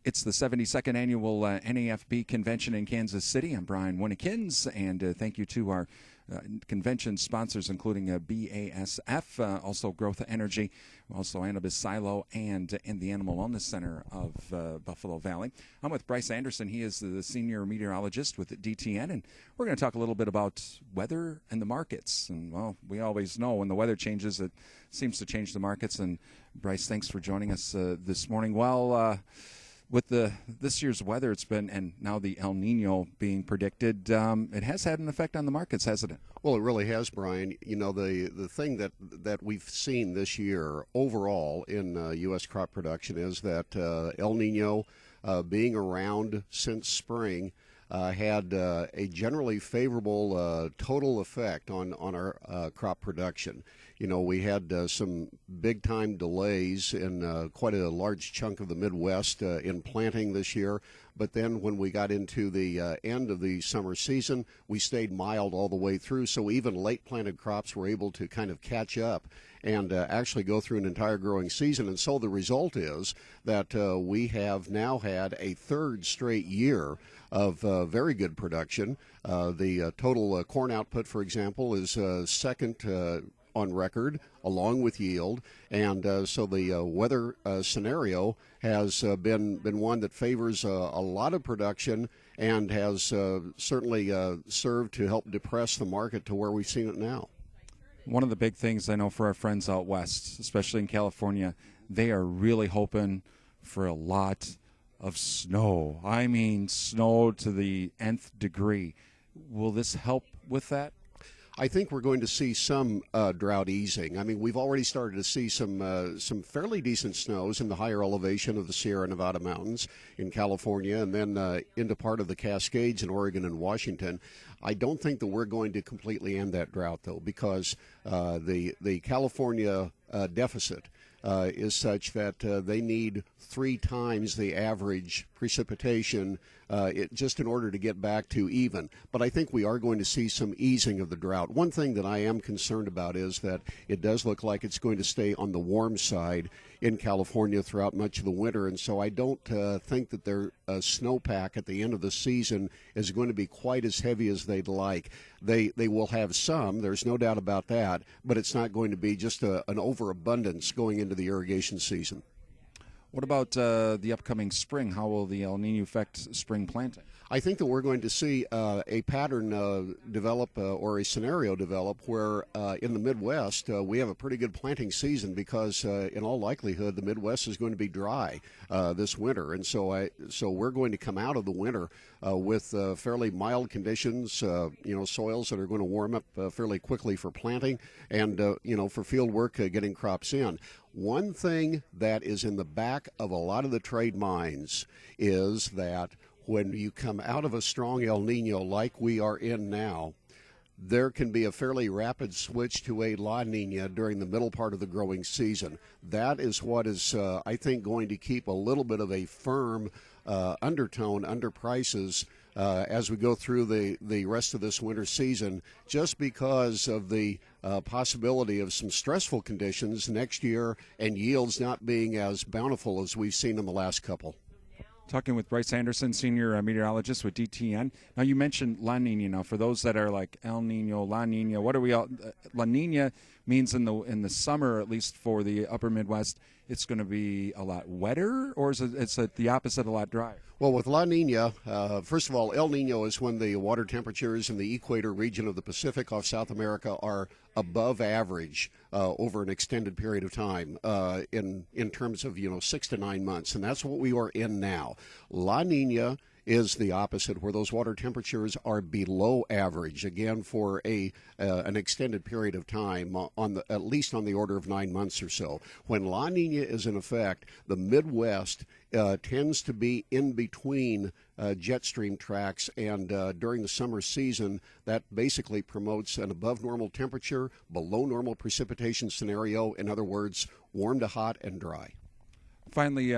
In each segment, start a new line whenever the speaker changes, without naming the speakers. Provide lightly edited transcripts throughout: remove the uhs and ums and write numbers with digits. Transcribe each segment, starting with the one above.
It's the 72nd annual NAFB convention in Kansas City. I'm Brian Winnikins, and thank you to our convention sponsors, including BASF, also Growth Energy, also Annabis Silo, and the Animal Wellness Center of Buffalo Valley. I'm with Bryce Anderson. He is the senior meteorologist with DTN, and we're going to talk a little bit about weather and the markets. And, well, we always know when the weather changes, it seems to change the markets. And, Bryce, thanks for joining us this morning. Well, with this year's weather, it's been, and now the El Nino being predicted, it has had an effect on the markets, hasn't it?
Well, it really has, Brian. You know, the thing that we've seen this year overall in U.S. crop production is that El Nino, being around since spring, had a generally favorable total effect on our crop production. You know, we had some big-time delays in quite a large chunk of the Midwest in planting this year. But then when we got into the end of the summer season, we stayed mild all the way through. So even late-planted crops were able to kind of catch up and actually go through an entire growing season. And so the result is that we have now had a third straight year of very good production. The total corn output, for example, is second on record, along with yield, and so the weather scenario has been one that favors a lot of production and has certainly served to help depress the market to where we've seen it now.
One of the big things I know for our friends out west, especially in California, they are really hoping for a lot of snow. I mean, snow to the nth degree. Will this help with that?
I think we're going to see some drought easing. I mean, we've already started to see some fairly decent snows in the higher elevation of the Sierra Nevada mountains in California, and then into part of the Cascades in Oregon and Washington. I don't think that we're going to completely end that drought, though, because the California deficit is such that they need 3 times the average precipitation just in order to get back to even. But I think we are going to see some easing of the drought. One thing that I am concerned about is that it does look like it's going to stay on the warm side in California throughout much of the winter, and so I don't think that their snowpack at the end of the season is going to be quite as heavy as they'd like. They will have some, there's no doubt about that, but it's not going to be just an overabundance going into the irrigation season.
What about the upcoming spring? How will the El Nino affect spring planting?
I think that we're going to see a pattern develop or a scenario develop where in the Midwest we have a pretty good planting season because in all likelihood the Midwest is going to be dry this winter, and so we're going to come out of the winter with fairly mild conditions, soils that are going to warm up fairly quickly for planting and for field work getting crops in. One thing that is in the back of a lot of the trade minds is that when you come out of a strong El Nino like we are in now, there can be a fairly rapid switch to a La Nina during the middle part of the growing season. That is what is, I think, going to keep a little bit of a firm undertone under prices as we go through the rest of this winter season, just because of the possibility of some stressful conditions next year and yields not being as bountiful as we've seen in the last couple.
Talking with Bryce Anderson, senior meteorologist with DTN. Now, you mentioned La Nina. Now, for those that are like El Nino, La Nina, what are we all? La Nina means in the summer, at least for the upper Midwest, it's going to be a lot wetter, or is it's the opposite, a lot drier?
Well, with La Nina, first of all, El Nino is when the water temperatures in the equator region of the Pacific off South America are above average over an extended period of time in terms of 6 to 9 months, and that's what we are in now. La Nina is the opposite, where those water temperatures are below average, again for an extended period of time, at least on the order of 9 months or so. When La Nina is in effect, the Midwest tends to be in between jet stream tracks, and during the summer season, that basically promotes an above normal temperature, below normal precipitation scenario. In other words, warm to hot and dry.
Finally,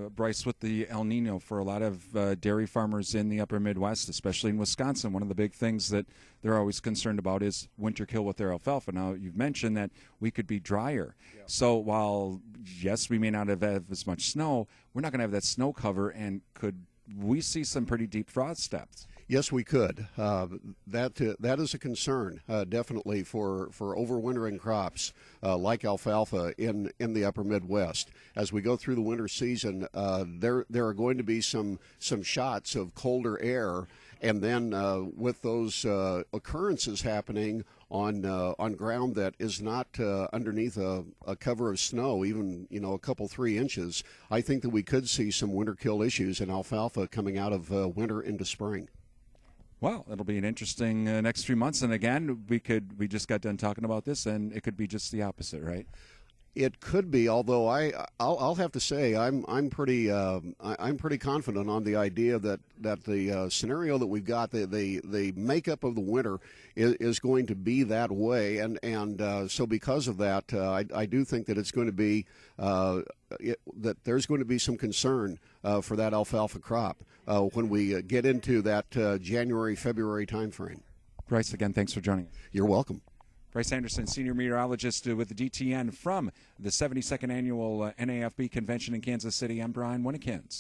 Bryce, with the El Nino, for a lot of dairy farmers in the upper Midwest, especially in Wisconsin, one of the big things that they're always concerned about is winter kill with their alfalfa. Now, you've mentioned that we could be drier. Yeah. So while, yes, we may not have as much snow, we're not going to have that snow cover, and could we see some pretty deep frost steps?
Yes, we could. That is a concern, definitely for overwintering crops like alfalfa in the upper Midwest. As we go through the winter season, there are going to be some shots of colder air, and then with those occurrences happening on ground that is not underneath a cover of snow, even a couple 3 inches, I think that we could see some winter kill issues in alfalfa coming out of winter into spring.
Well, it'll be an interesting next few months, and again, we just got done talking about this, and it could be just the opposite, right?
It could be, although I'll have to say I'm pretty confident on the idea that the scenario that we've got, the makeup of the winter is going to be that way, and so because of that, I do think that it's going to be that there's going to be some concern for that alfalfa crop when we get into that January-February timeframe.
Bryce, again, thanks for joining us.
You're welcome.
Bryce Anderson, Senior Meteorologist with the DTN from the 72nd Annual NAFB Convention in Kansas City. I'm Brian Winnikins.